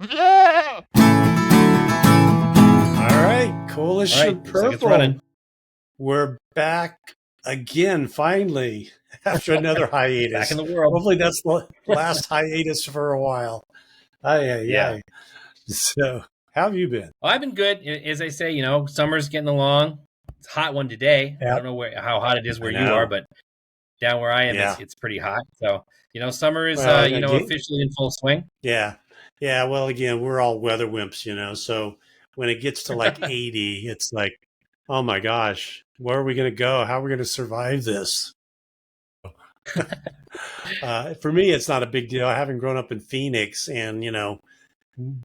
All right, Coalition All right, looks like it's running. Purple. We're back again, finally, after another hiatus. Back in the world. Hopefully that's the last hiatus for a while. Yeah. So, how have you been? Well, I've been good. As I say, summer's getting along. It's a hot one today. I Yep. don't know how hot it is where I you are, know. but down where I am, Yeah. it's pretty hot. So, summer is, Well, again, officially in full swing. yeah. Yeah. Well, again, we're all weather wimps, so when it gets to like 80, it's like, oh my gosh, where are we going to go? How are we going to survive this? For me, it's not a big deal. Having grown up in Phoenix and,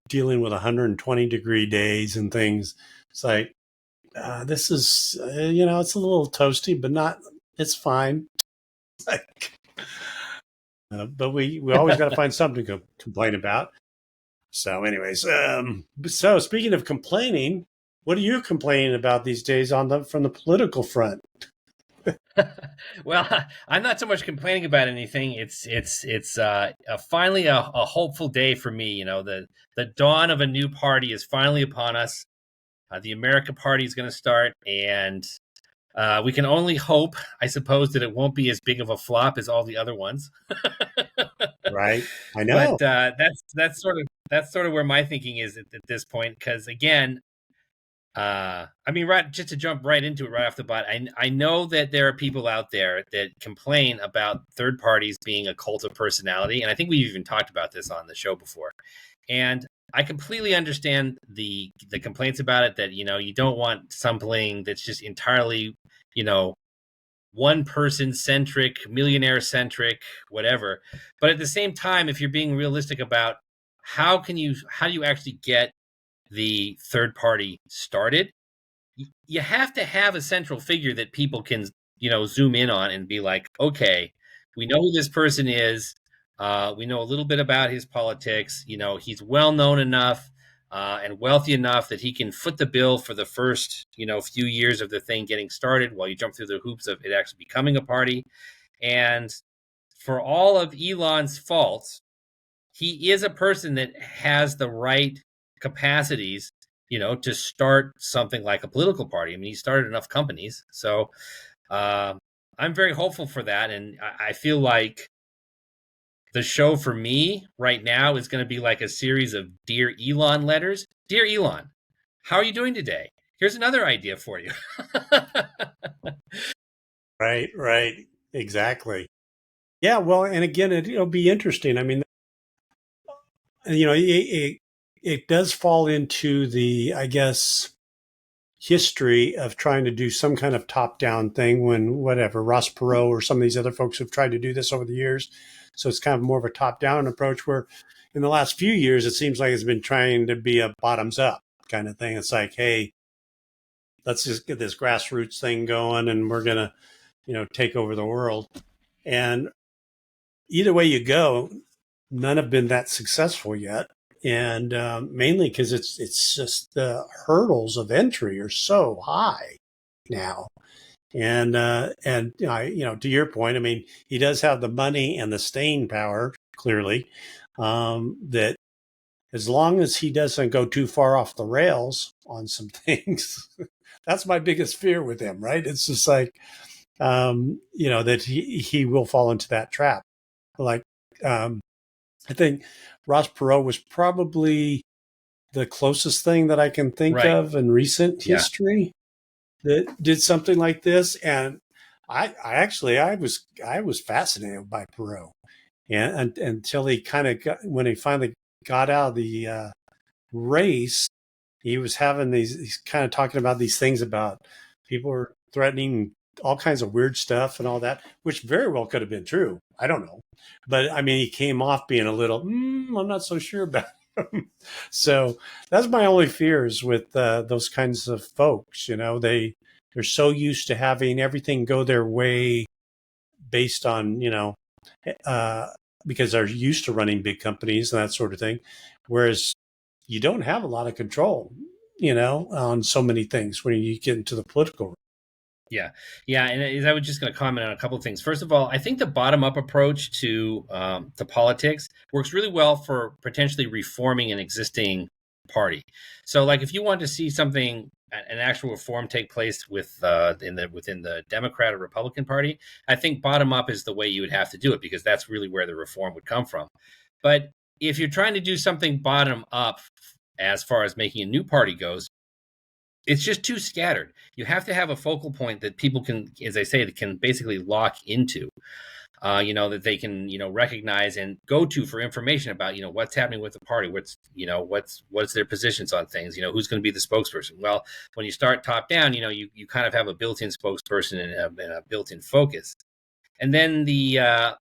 dealing with 120-degree days and things, it's like, this is, it's a little toasty, but it's fine. Like, but we always got to find something to complain about. So anyways, so speaking of complaining, what are you complaining about these days from the political front? Well, I'm not so much complaining about anything. It's finally a hopeful day for me. The dawn of a new party is finally upon us. The America Party is going to start, and we can only hope, I suppose, that it won't be as big of a flop as all the other ones. Right, I know. But that's sort of where my thinking is at this point. Because again, right, just to jump right into it right off the bat, I know that there are people out there that complain about third parties being a cult of personality, and I think we've even talked about this on the show before. And I completely understand the complaints about it, that you don't want something that's just entirely one person centric, millionaire centric, whatever. But at the same time, if you're being realistic about how do you actually get the third party started, you have to have a central figure that people can zoom in on and be like, okay, we know who this person is. We know a little bit about his politics. He's well known enough and wealthy enough that he can foot the bill for the first few years of the thing getting started, while you jump through the hoops of it actually becoming a party. And for all of Elon's faults, he is a person that has the right capacities to start something like a political party. I mean, he started enough companies. So I'm very hopeful for that. And I feel like the show for me right now is going to be like a series of Dear Elon letters. Dear Elon, how are you doing today? Here's another idea for you. Right. Exactly. Yeah. Well, and again, it'll be interesting. I mean, it does fall into the, I guess, history of trying to do some kind of top-down thing when Ross Perot or some of these other folks have tried to do this over the years. So it's kind of more of a top-down approach, where in the last few years, it seems like it's been trying to be a bottoms-up kind of thing. It's like, hey, let's just get this grassroots thing going and we're going to, take over the world. And either way you go, none have been that successful yet. And mainly because it's just the hurdles of entry are so high now. And to your point, I mean, he does have the money and the staying power, clearly, that as long as he doesn't go too far off the rails on some things, that's my biggest fear with him, right? It's just like, that he will fall into that trap. Like, I think Ross Perot was probably the closest thing that I can think of in recent history that did something like this. And I was fascinated by Perot, and until he when he finally got out of the race, he was having he's kind of talking about these things about people are threatening all kinds of weird stuff and all that, which very well could have been true. I don't know. But I mean, he came off being a little, I'm not so sure about him. So that's my only fears with those kinds of folks. They're so used to having everything go their way based on, because they're used to running big companies and that sort of thing. Whereas you don't have a lot of control, on so many things when you get into the political. Yeah, yeah, and I was just going to comment on a couple of things. First of all, I think the bottom up approach to politics works really well for potentially reforming an existing party. So, like, if you want to see something, an actual reform take place within the Democrat or Republican Party, I think bottom up is the way you would have to do it, because that's really where the reform would come from. But if you're trying to do something bottom up, as far as making a new party goes, it's just too scattered. You have to have a focal point that people can, as I say, that can basically lock into. That they can, recognize and go to for information about, what's happening with the party, what's their positions on things, who's going to be the spokesperson. Well, when you start top down, you kind of have a built-in spokesperson and a built-in focus. And then the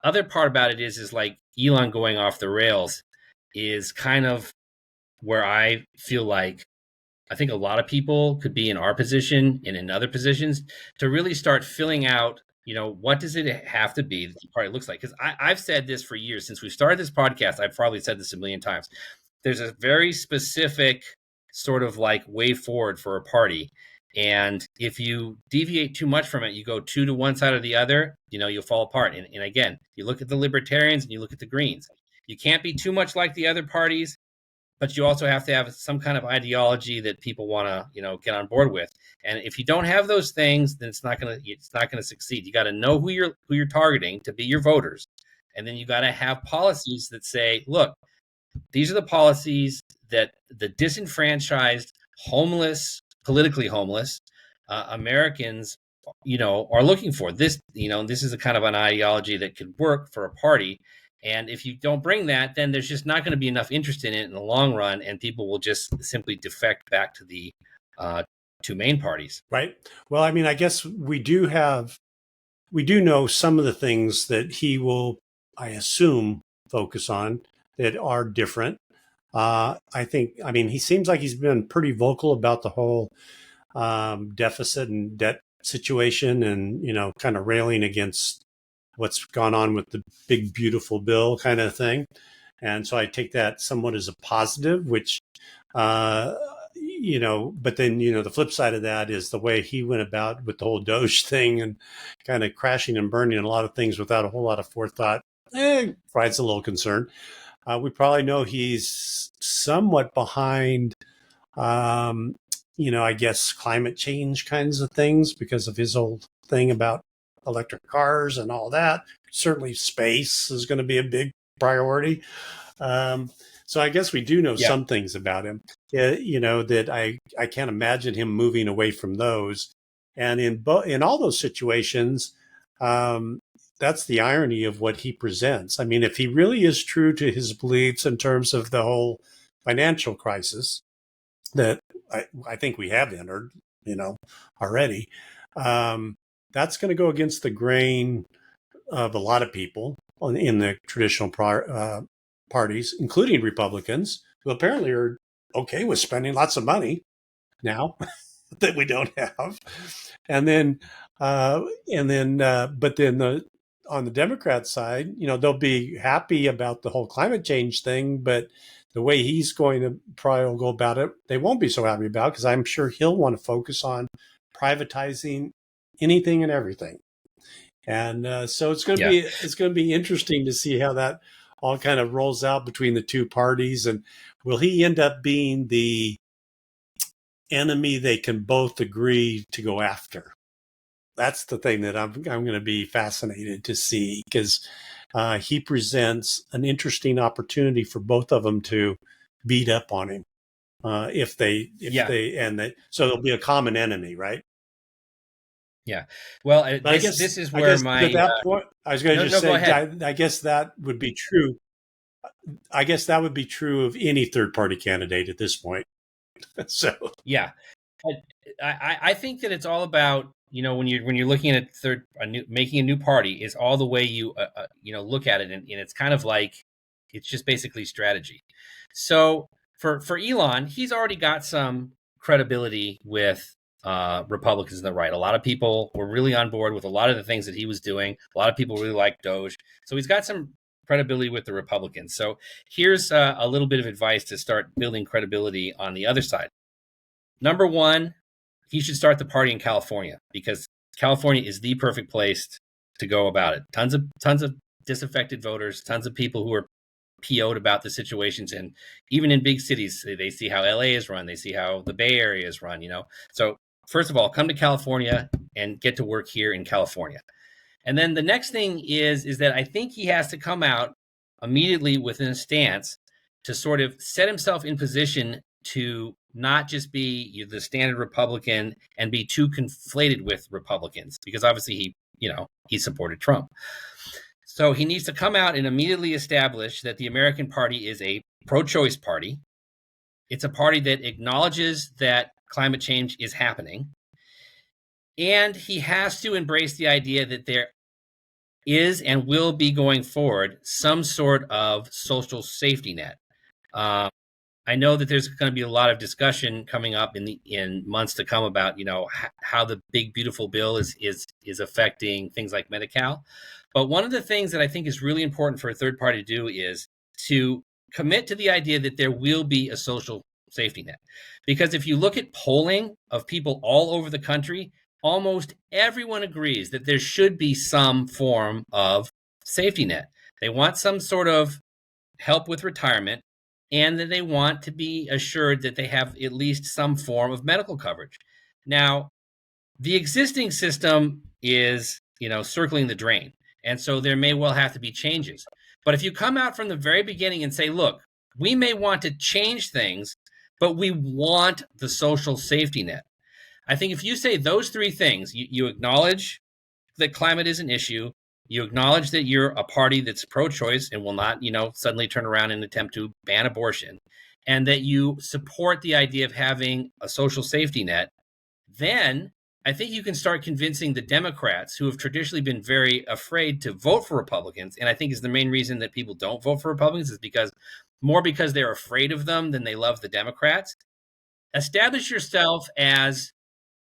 other part about it is like Elon going off the rails is kind of where I feel like I think a lot of people could be in our position and in other positions to really start filling out, what does it have to be that the party looks like? Because I've said this for years. Since we started this podcast, I've probably said this a million times. There's a very specific sort of like way forward for a party. And if you deviate too much from it, you go too to one side or the other, you'll fall apart. And again, you look at the libertarians and you look at the Greens. You can't be too much like the other parties, but you also have to have some kind of ideology that people want to get on board with. And if you don't have those things, then it's not going to succeed. You got to know who you're targeting to be your voters, and then you got to have policies that say, look, these are the policies that the disenfranchised, homeless, politically homeless Americans are looking for. This is a kind of an ideology that could work for a party. And if you don't bring that, then there's just not going to be enough interest in it in the long run, and people will just simply defect back to the uh, two main parties. Right. Well, I mean, I guess we do know some of the things that he will, I assume, focus on that are different. I mean, he seems like he's been pretty vocal about the whole deficit and debt situation, and kind of railing against what's gone on with the big beautiful bill kind of thing. And so I take that somewhat as a positive, which uh, but then the flip side of that is the way he went about with the whole Doge thing and kind of crashing and burning a lot of things without a whole lot of forethought. Provides a little concern. We probably know he's somewhat behind I guess climate change kinds of things because of his old thing about electric cars and all that. Certainly, space is going to be a big priority. Um, so I guess we do know Yeah. some things about him, that I can't imagine him moving away from those. And in all those situations, that's the irony of what he presents. I mean, if he really is true to his beliefs in terms of the whole financial crisis, that I think we have entered, already. Um, that's going to go against the grain of a lot of people in the traditional parties, including Republicans, who apparently are okay with spending lots of money now that we don't have. And then, but then on the Democrat side, they'll be happy about the whole climate change thing, but the way he's going to probably go about it, they won't be so happy about, because I'm sure he'll want to focus on privatizing anything and everything. And so Yeah. it's going to be interesting to see how that all kind of rolls out between the two parties, and will he end up being the enemy they can both agree to go after? That's the thing that I'm going to be fascinated to see, because he presents an interesting opportunity for both of them to beat up on him Yeah. so there'll be a common enemy, right? Yeah. Well, But this is I where guess my at that point, I was going to no, just no, go say, ahead. I guess that would be true. I guess that would be true of any third party candidate at this point. So Yeah. But I think that it's all about, when you're looking at making a new party, is all the way you look at it, and it's kind of like it's just basically strategy. So for Elon, he's already got some credibility with Republicans in the right. A lot of people were really on board with a lot of the things that he was doing. A lot of people really like Doge, so he's got some credibility with the Republicans. So here's a little bit of advice to start building credibility on the other side. Number one, he should start the party in California, because California is the perfect place to go about it. Tons of disaffected voters, tons of people who are PO'd about the situations, and even in big cities, they see how LA is run, they see how the Bay Area is run. So first of all, come to California and get to work here in California. And then the next thing is that I think he has to come out immediately within a stance to sort of set himself in position to not just be the standard Republican and be too conflated with Republicans, because obviously he supported Trump. So he needs to come out and immediately establish that the American Party is a pro-choice party. It's a party that acknowledges that climate change is happening. And he has to embrace the idea that there is and will be going forward some sort of social safety net. I know that there's going to be a lot of discussion coming up in months to come about how the big beautiful bill is affecting things like Medi-Cal. But one of the things that I think is really important for a third party to do is to commit to the idea that there will be a social safety net. Because if you look at polling of people all over the country, almost everyone agrees that there should be some form of safety net. They want some sort of help with retirement, and that they want to be assured that they have at least some form of medical coverage. Now, the existing system is, circling the drain. And so there may well have to be changes. But if you come out from the very beginning and say, look, we may want to change things, but we want the social safety net. I think if you say those three things, you acknowledge that climate is an issue, you acknowledge that you're a party that's pro-choice and will not, suddenly turn around and attempt to ban abortion, and that you support the idea of having a social safety net, then I think you can start convincing the Democrats, who have traditionally been very afraid to vote for Republicans, and I think is the main reason that people don't vote for Republicans is because they're afraid of them than they love the Democrats. Establish yourself as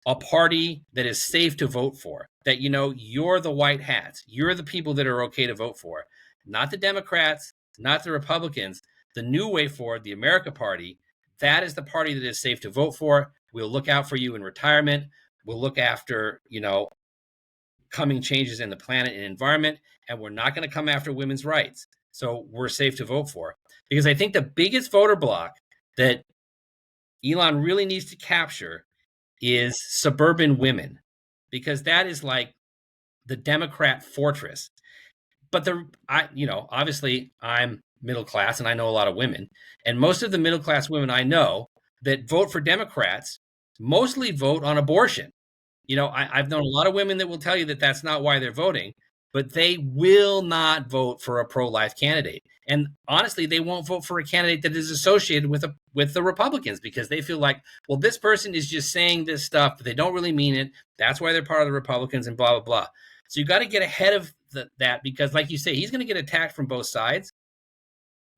a party that is safe to vote for, that you're the white hats, you're the people that are okay to vote for, not the Democrats, not the Republicans. The new way forward, the America Party, that is the party that is safe to vote for. We'll look out for you in retirement. We'll look after coming changes in the planet and environment, and we're not going to come after women's rights. So we're safe to vote for. Because I think the biggest voter block that Elon really needs to capture is suburban women, because that is like the Democrat fortress. But obviously I'm middle class and I know a lot of women, and most of the middle class women I know that vote for Democrats mostly vote on abortion. I've known a lot of women that will tell you that that's not why they're voting, but they will not vote for a pro-life candidate. And honestly, they won't vote for a candidate that is associated with the Republicans, because they feel like, well, this person is just saying this stuff, but they don't really mean it. That's why they're part of the Republicans and blah, blah, blah. So you got to get ahead of that, because like you say, he's going to get attacked from both sides.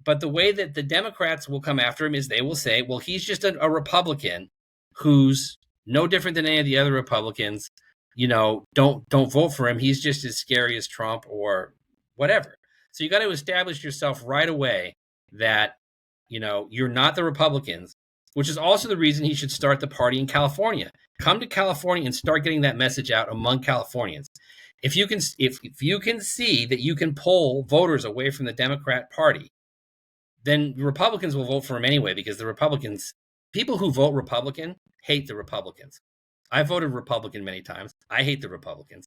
But the way that the Democrats will come after him is they will say, well, he's just a Republican who's no different than any of the other Republicans. Don't vote for him. He's just as scary as Trump or whatever. So you got to establish yourself right away that, you're not the Republicans, which is also the reason he should start the party in California. Come to California and start getting that message out among Californians. If you can see that you can pull voters away from the Democrat Party, then Republicans will vote for him anyway, because people who vote Republican hate the Republicans. I voted Republican many times. I hate the Republicans.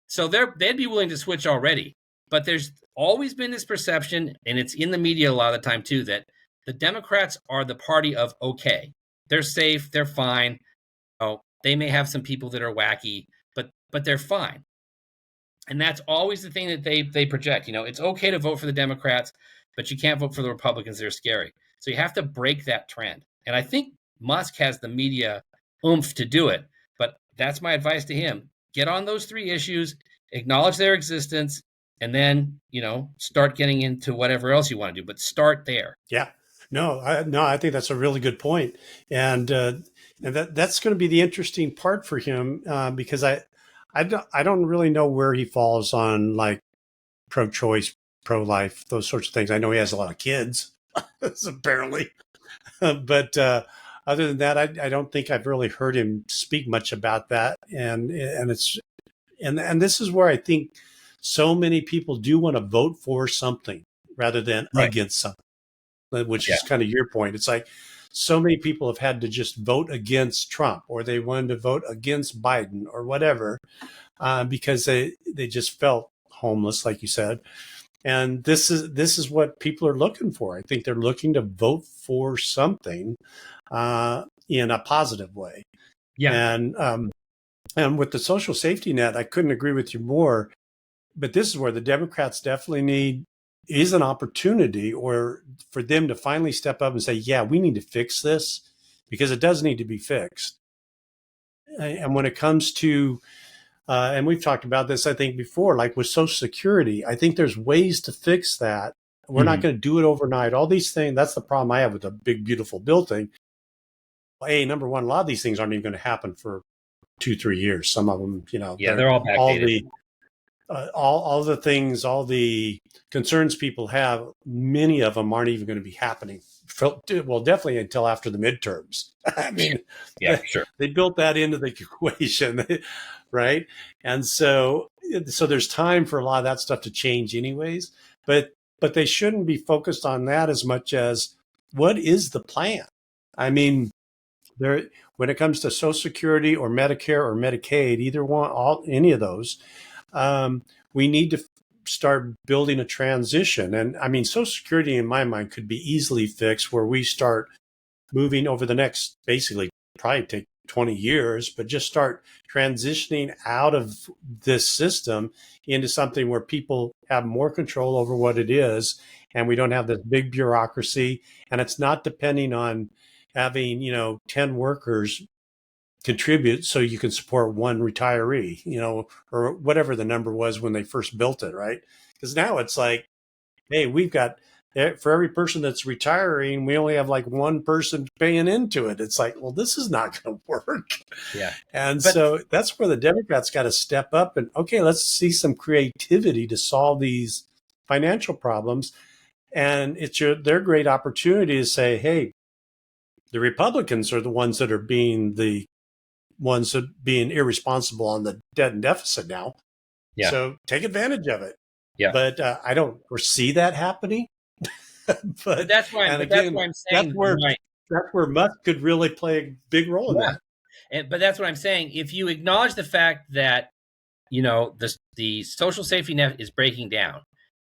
So they'd be willing to switch already. But there's always been this perception, and it's in the media a lot of the time too, that the Democrats are the party of okay. They're safe. They're fine. Oh, they may have some people that are wacky, but they're fine. And that's always the thing that they project. It's okay to vote for the Democrats, but you can't vote for the Republicans. They're scary. So you have to break that trend. And I think Musk has the media oomph to do it. But that's my advice to him. Get on those three issues, acknowledge their existence, and then, start getting into whatever else you want to do. But start there. Yeah. No, I think that's a really good point. And that's going to be the interesting part for him, because I don't really know where he falls on like pro-choice, pro-life, those sorts of things. I know he has a lot of kids, apparently, but other than that, I don't think I've really heard him speak much about that. And this is where I think so many people do want to vote for something rather than Right. against something, which Yeah. is kind of your point. It's like so many people have had to just vote against Trump, or they wanted to vote against Biden or whatever, because they just felt homeless, like you said. And this is what people are looking for. I think they're looking to vote for something in a positive way. Yeah. And with the social safety net, I couldn't agree with you more. But this is where the Democrats definitely need is an opportunity, or for them to finally step up and say, "Yeah, we need to fix this because it does need to be fixed." And when it comes to and we've talked about this, I think, before, like with Social Security, I think there's ways to fix that. We're not Hmm. going to do it overnight. All these things, that's the problem I have with the big, beautiful bill thing. Hey, number one, a lot of these things aren't even going to happen for 2, 3 years. Some of them, Yeah, they're they're all all backdated. the all the things, all the concerns people have. Many of them aren't even going to be happening. Well, definitely until after the midterms. I mean, Yeah, for sure. they built that into the equation, right? And so there's time for a lot of that stuff to change, anyways. But they shouldn't be focused on that as much as what is the plan. I mean, there when it comes to Social Security or Medicare or Medicaid, either one, all any of those, we need to start building a transition. And I mean, Social Security, in my mind, could be easily fixed where we start moving over the next, basically, probably take 20 years, but just start transitioning out of this system into something where people have more control over what it is. And we don't have this big bureaucracy. And it's not depending on having, 10 workers contribute so you can support one retiree, or whatever the number was when they first built it, right? Because now it's like, hey, we've got for every person that's retiring, we only have like one person paying into it. It's like, well, this is not going to work. Yeah. And But so that's where the Democrats got to step up and, okay, let's see some creativity to solve these financial problems. And it's their great opportunity to say, hey, the Republicans are the ones that are being irresponsible on the debt and deficit now. yeah. So take advantage of it. Yeah. But I don't foresee that happening. But but and that's again, why I'm that's saying where my that's where Musk could really play a big role in yeah. that. But that's what I'm saying. If you acknowledge the fact that the social safety net is breaking down,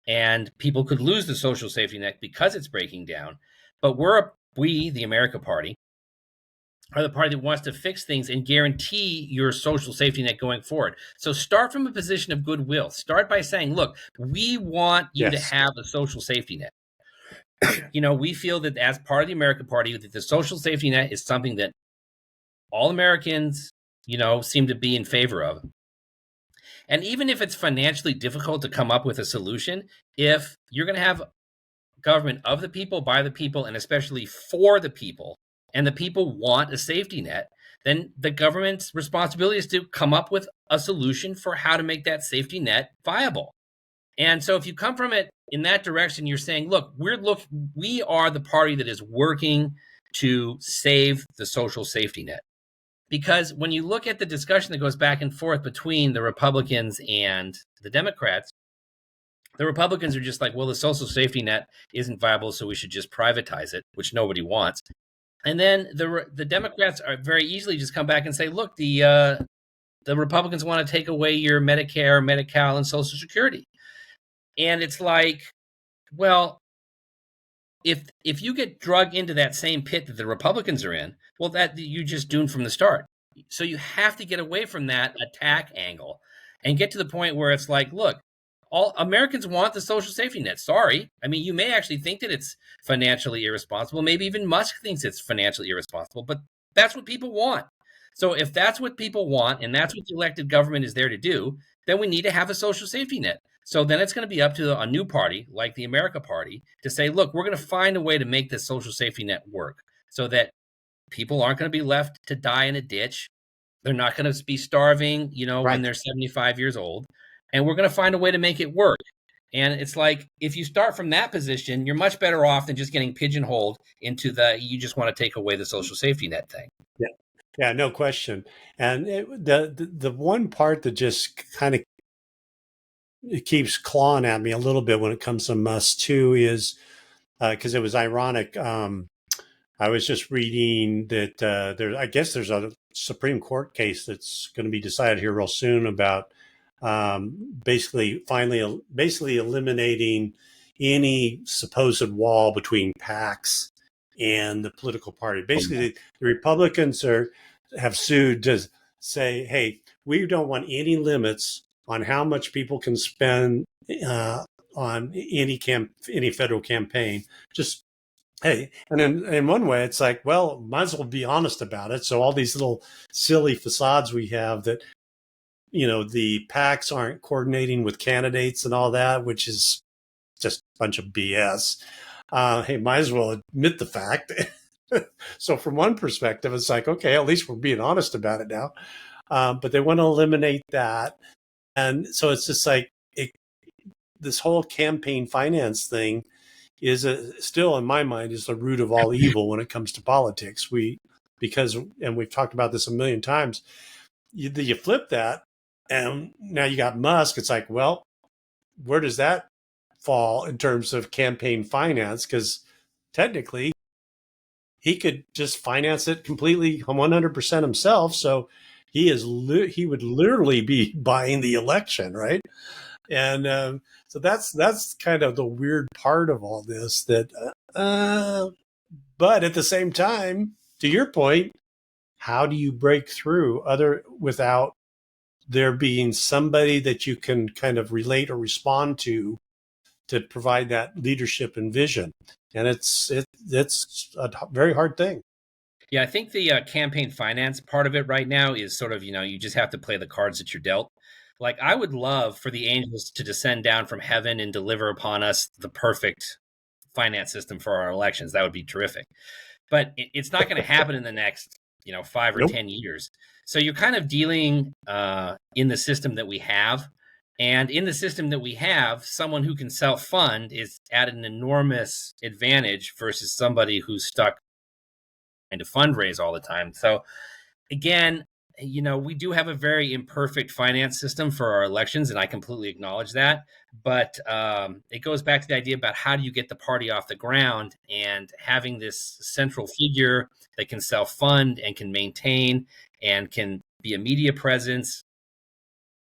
and people could lose the social safety net because it's breaking down, but we, the America Party, are the party that wants to fix things and guarantee your social safety net going forward. So start from a position of goodwill. Start by saying, look, we want you to Yes, have a social safety net. We feel that as part of the American Party, that the social safety net is something that all Americans, seem to be in favor of. And even if it's financially difficult to come up with a solution, if you're going to have government of the people, by the people, and especially for the people, and the people want a safety net, then the government's responsibility is to come up with a solution for how to make that safety net viable. And so if you come from it in that direction, you're saying, look, we are the party that is working to save the social safety net. Because when you look at the discussion that goes back and forth between the Republicans and the Democrats, the Republicans are just like, well, the social safety net isn't viable, so we should just privatize it, which nobody wants. And then the Democrats are very easily just come back and say, look, the Republicans want to take away your Medicare, Medi-Cal, and Social Security. And it's like, well, if you get drug into that same pit that the Republicans are in, well, that you just doomed from the start. So you have to get away from that attack angle and get to the point where it's like, look, all Americans want the social safety net. Sorry. I mean, you may actually think that it's financially irresponsible. Maybe even Musk thinks it's financially irresponsible, but that's what people want. So if that's what people want and that's what the elected government is there to do, then we need to have a social safety net. So then it's going to be up to a new party like the America Party to say, look, we're going to find a way to make this social safety net work so that people aren't going to be left to die in a ditch. They're not going to be starving, when right. they're 75 years old. And we're going to find a way to make it work. And it's like, if you start from that position, you're much better off than just getting pigeonholed into the you just want to take away the social safety net thing. Yeah, yeah, no question. And the one part that just kind of it keeps clawing at me a little bit when it comes to Musk too is because it was ironic. I was just reading that there. I guess there's a Supreme Court case that's going to be decided here real soon about basically eliminating any supposed wall between PACs and the political party. Basically, the Republicans have sued to say, "Hey, we don't want any limits on how much people can spend on any federal campaign. Just hey." And in one way, it's like, well, might as well be honest about it. So all these little silly facades we have that the PACs aren't coordinating with candidates and all that, which is just a bunch of BS. Hey, might as well admit the fact. So from one perspective, it's like, okay, at least we're being honest about it now. But they want to eliminate that. And so it's just like this whole campaign finance thing is still, in my mind, is the root of all evil when it comes to politics. And we've talked about this a million times, you flip that, and now you got Musk. It's like, well, where does that fall in terms of campaign finance? Because technically, he could just finance it completely 100% himself. So he would literally be buying the election, right? And so that's kind of the weird part of all this. But at the same time, to your point, how do you break through without there being somebody that you can kind of relate or respond to provide that leadership and vision? And it's a very hard thing. Yeah, I think the campaign finance part of it right now is sort of, you just have to play the cards that you're dealt. Like, I would love for the angels to descend down from heaven and deliver upon us the perfect finance system for our elections. That would be terrific. But it's not going to happen in the next, 5 or Nope. 10 years. So you're kind of dealing in the system that we have. And in the system that we have, someone who can self-fund is at an enormous advantage versus somebody who's stuck trying to fundraise all the time. So again, we do have a very imperfect finance system for our elections, and I completely acknowledge that. But it goes back to the idea about how do you get the party off the ground, and having this central figure that can self-fund and can maintain and can be a media presence.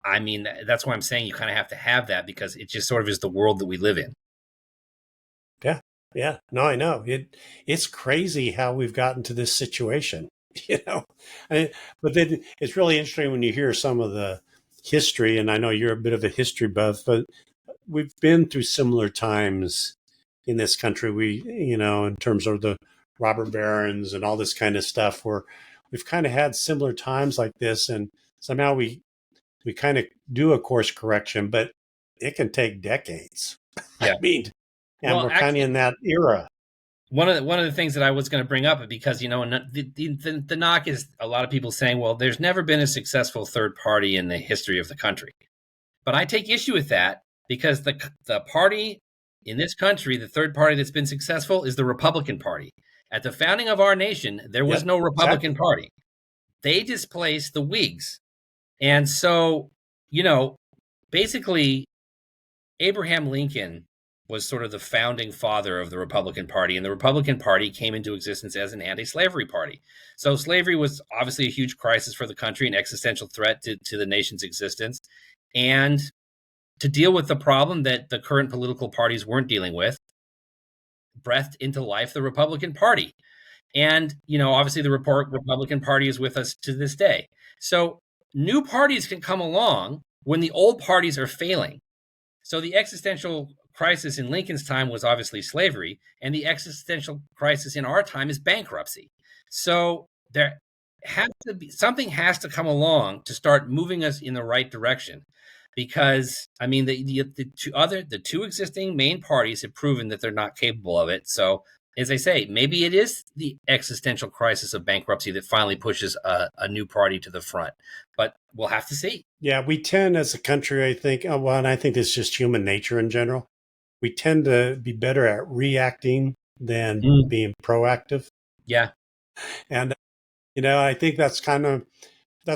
I mean, that's why I'm saying you kind of have to have that, because it just sort of is the world that we live in. Yeah. Yeah. No, I know it's crazy how we've gotten to this situation, you know, but then it's really interesting when you hear some of the history, and I know you're a bit of a history buff, but we've been through similar times in this country. In terms of the robber barons and all this kind of stuff, where we've kind of had similar times like this, and somehow we kind of do a course correction, but it can take decades. I Yeah. mean, and Well, we're kind of actually, in that era. one of the things that I was going to bring up, because the knock is a lot of people saying, well, there's never been a successful third party in the history of the country. But I take issue with that, because the party in this country, the third party that's been successful, is the Republican Party. At the founding of our nation, there was Yep, no Republican exactly. Party. They displaced the Whigs. And so, basically, Abraham Lincoln was sort of the founding father of the Republican Party, and the Republican Party came into existence as an anti-slavery party. So slavery was obviously a huge crisis for the country, an existential threat to the nation's existence. And to deal with the problem that the current political parties weren't dealing with, breathed into life the Republican Party. And, obviously the Republican Party is with us to this day. So new parties can come along when the old parties are failing. So the existential crisis in Lincoln's time was obviously slavery, and the existential crisis in our time is bankruptcy. So there has to be something has to come along to start moving us in the right direction, because I mean the two existing main parties have proven that they're not capable of it. So as I say, maybe it is the existential crisis of bankruptcy that finally pushes a new party to the front. But we'll have to see. Yeah, we tend as a country, I think, well, and I think it's just human nature in general. We tend to be better at reacting than Mm, being proactive. yeah. And, I think that's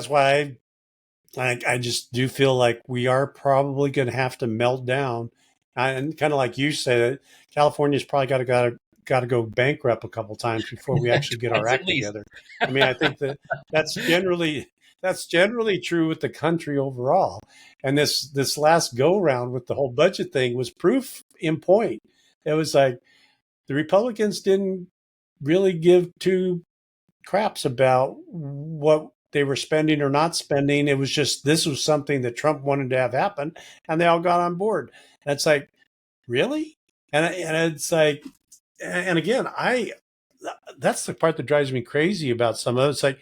why I just do feel like we are probably going to have to melt down. And kind of like you said, California's probably got to go bankrupt a couple times before we actually get our Twice at act least. together. I mean, I think that's generally that's generally true with the country overall. And this last go round with the whole budget thing was proof in point. It was like the Republicans didn't really give two craps about what they were spending or not spending. It was just this was something that Trump wanted to have happen, and they all got on board. And it's like, really? And it's like, and again, I that's the part that drives me crazy about some of it. It's like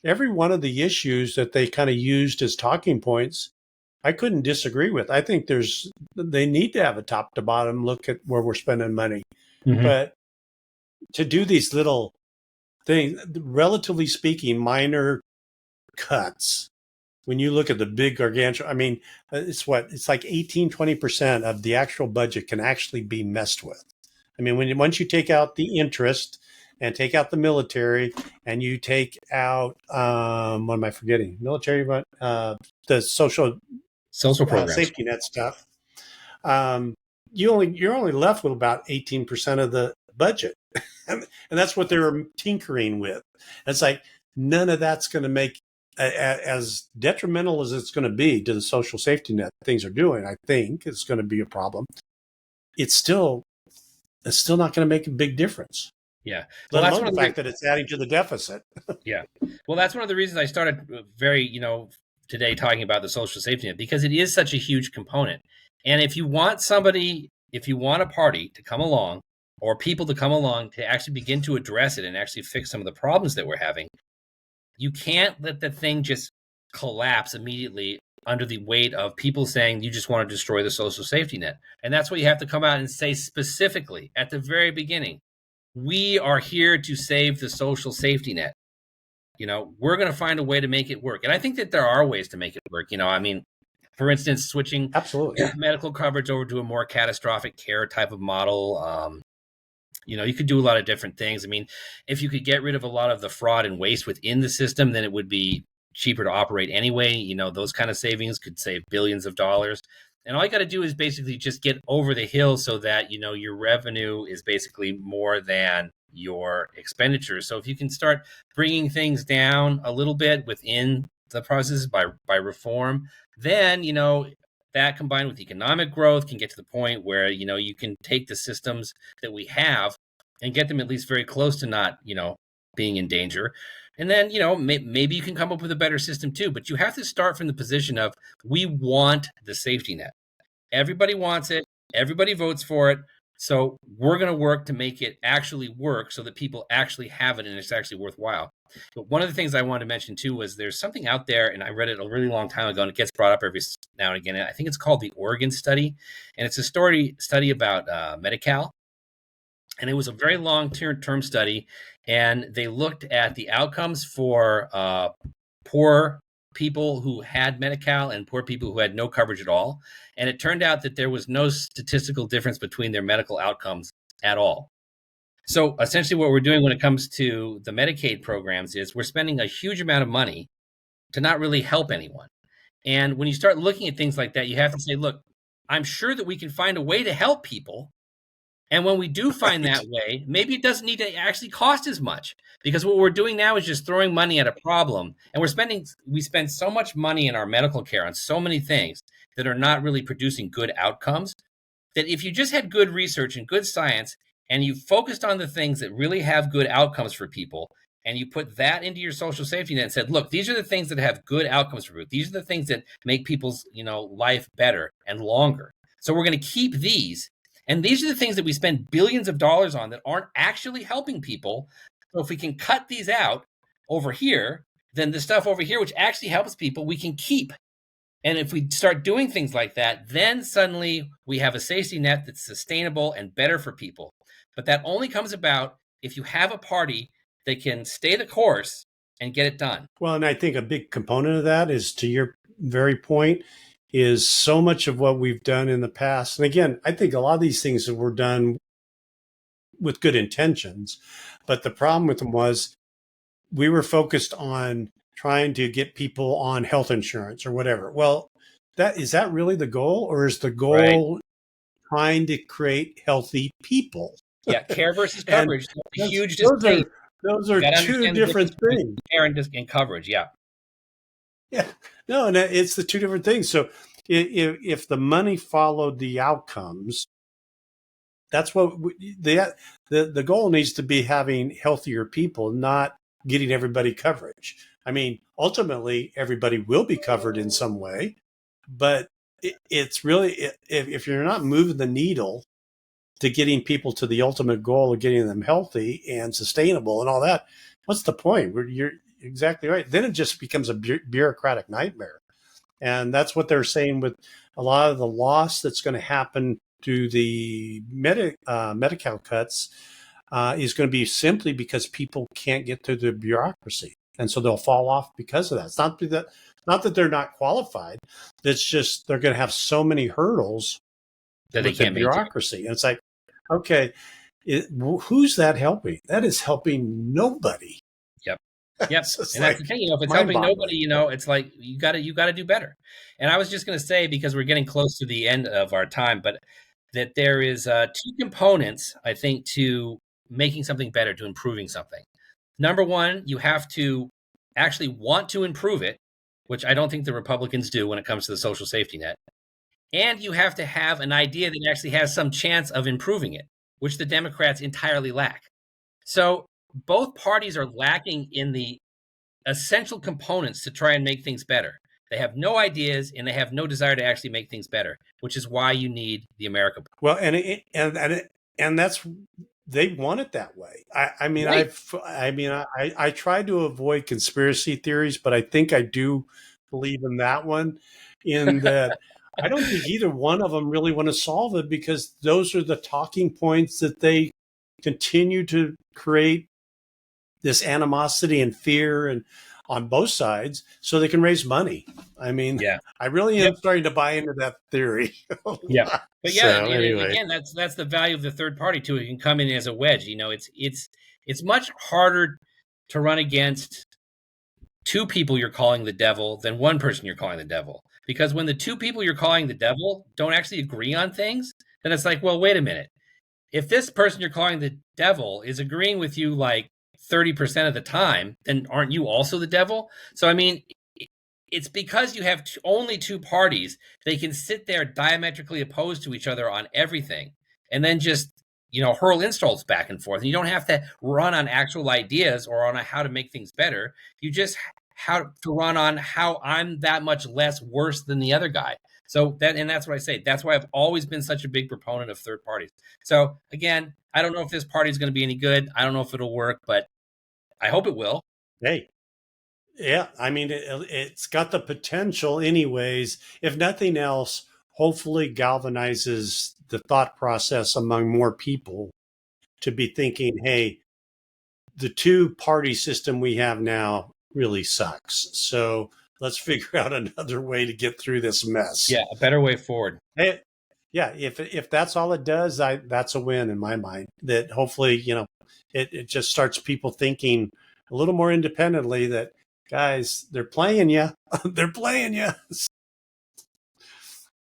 every one of the issues that they kind of used as talking points, I couldn't disagree with. I think they need to have a top to bottom look at where we're spending money, Mm-hmm. but to do these little things, relatively speaking, minor cuts. When you look at the big gargantuan, I mean, it's like 18-20% of the actual budget can actually be messed with. I mean, once you take out the interest and take out the military and you take out, what am I forgetting? Military, the social Social programs. safety net stuff, um, you're only left with about 18% of the budget. And that's what they were tinkering with. It's like none of that's going to make as detrimental as it's going to be to the social safety net things are doing. I think it's going to be a problem. It's still not going to make a big difference. Yeah. Well, Let that's alone one the of the fact that it's adding to the deficit. yeah. Well, that's one of the reasons I started very, today talking about the social safety net because it is such a huge component. And if you want a party to come along or people to come along to actually begin to address it and actually fix some of the problems that we're having, you can't let the thing just collapse immediately under the weight of people saying you just want to destroy the social safety net. And that's what you have to come out and say specifically at the very beginning. We are here to save the social safety net. We're going to find a way to make it work. And I think that there are ways to make it work. I mean, for instance, switching Absolutely. medical coverage over to a more catastrophic care type of model. You could do a lot of different things. I mean, if you could get rid of a lot of the fraud and waste within the system, then it would be cheaper to operate anyway. Those kind of savings could save billions of dollars. And all you got to do is basically just get over the hill so that, your revenue is basically more than your expenditures. So if you can start bringing things down a little bit within the process by reform, then, that combined with economic growth can get to the point where, you can take the systems that we have and get them at least very close to not, being in danger. And then, maybe you can come up with a better system too. But you have to start from the position of we want the safety net. Everybody wants it. Everybody votes for it. So we're going to work to make it actually work so that people actually have it and it's actually worthwhile. But one of the things I wanted to mention too was there's something out there, and I read it a really long time ago, and it gets brought up every now and again. I think it's called the Oregon Study, and it's a study about Medi-Cal. And it was a very long-term study, and they looked at the outcomes for poor people who had Medi-Cal and poor people who had no coverage at all. And it turned out that there was no statistical difference between their medical outcomes at all. So essentially what we're doing when it comes to the Medicaid programs is we're spending a huge amount of money to not really help anyone. And when you start looking at things like that, you have to say, look, I'm sure that we can find a way to help people. And when we do find Right. that way, maybe it doesn't need to actually cost as much because what we're doing now is just throwing money at a problem. And we spend so much money in our medical care on so many things that are not really producing good outcomes that if you just had good research and good science and you focused on the things that really have good outcomes for people and you put that into your social safety net and said, look, these are the things that have good outcomes for people. These are the things that make people's, life better and longer. So we're going to keep these. And these are the things that we spend billions of dollars on that aren't actually helping people. So if we can cut these out over here, then the stuff over here, which actually helps people, we can keep. And if we start doing things like that, then suddenly we have a safety net that's sustainable and better for people. But that only comes about if you have a party that can stay the course and get it done. Well, and I think a big component of that is, to your very point, is so much of what we've done in the past. And again, I think a lot of these things that were done with good intentions, but the problem with them was we were focused on trying to get people on health insurance or whatever. Well, that really the goal, or is the Right. goal trying to create healthy people? Yeah. Care versus And coverage. That's a that's, huge distinction. those You are got to two understand the difference different between things. care and coverage. Yeah. Yeah, no, and it's the two different things. So if the money followed the outcomes, that's what the goal needs to be: having healthier people, not getting everybody coverage. I mean, ultimately, everybody will be covered in some way, but it's really, if you're not moving the needle to getting people to the ultimate goal of getting them healthy and sustainable and all that, what's the point? You're exactly right. Then it just becomes a bureaucratic nightmare. And that's what they're saying with a lot of the loss that's going to happen to the Medi-Cal cuts, is going to be simply because people can't get through the bureaucracy. And so they'll fall off because of that. It's not that they're not qualified. It's just they're going to have so many hurdles That they with the can't maintain. bureaucracy. And it's like, okay, who's that helping? That is helping nobody. Yep. Yep. It's just And that's the like thing, if it's mind helping nobody, boggling. it's like you gotta do better. And I was just gonna say, because we're getting close to the end of our time, but that there is two components, I think, to making something better, to improving something. Number one, you have to actually want to improve it, which I don't think the Republicans do when it comes to the social safety net. And you have to have an idea that actually has some chance of improving it, which the Democrats entirely lack. So both parties are lacking in the essential components to try and make things better. They have no ideas and they have no desire to actually make things better, which is why you need the America. Well, and that's, they want it that way. I mean, Right. I try to avoid conspiracy theories, but I think I do believe in that one. In that, I don't think either one of them really want to solve it, because those are the talking points that they continue to create, this animosity and fear, and on both sides, so they can raise money. I mean, Yeah. I really Yep. am starting to buy into that theory. Yep. But yeah, So and anyway. again, that's the value of the third party too. It can come in as a wedge. It's much harder to run against two people you're calling the devil than one person you're calling the devil. Because when the two people you're calling the devil don't actually agree on things, then it's like, well, wait a minute. If this person you're calling the devil is agreeing with you like 30% of the time, then aren't you also the devil? So, I mean, it's because you have only two parties. They can sit there diametrically opposed to each other on everything and then just, hurl insults back and forth. And you don't have to run on actual ideas or on how to make things better. You just have to run on how I'm that much less worse than the other guy. So that's what I say. That's why I've always been such a big proponent of third parties. So again, I don't know if this party is going to be any good. I don't know if it'll work, but I hope it will. Hey, yeah, I mean, it's got the potential, anyways. If nothing else, hopefully galvanizes the thought process among more people to be thinking, hey, the two party system we have now really sucks. So let's figure out another way to get through this mess. Yeah, a better way forward. Hey, yeah, if that's all it does, that's a win in my mind. That hopefully, it just starts people thinking a little more independently, that guys, they're playing you. They're playing you.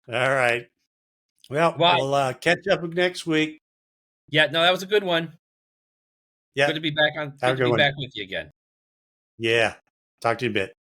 All right. Well, Well, we'll catch up next week. yeah, no, that was a good one. Yeah. Good to be back on. Have Good a to good be one. back with you again. Yeah. Talk to you in a bit.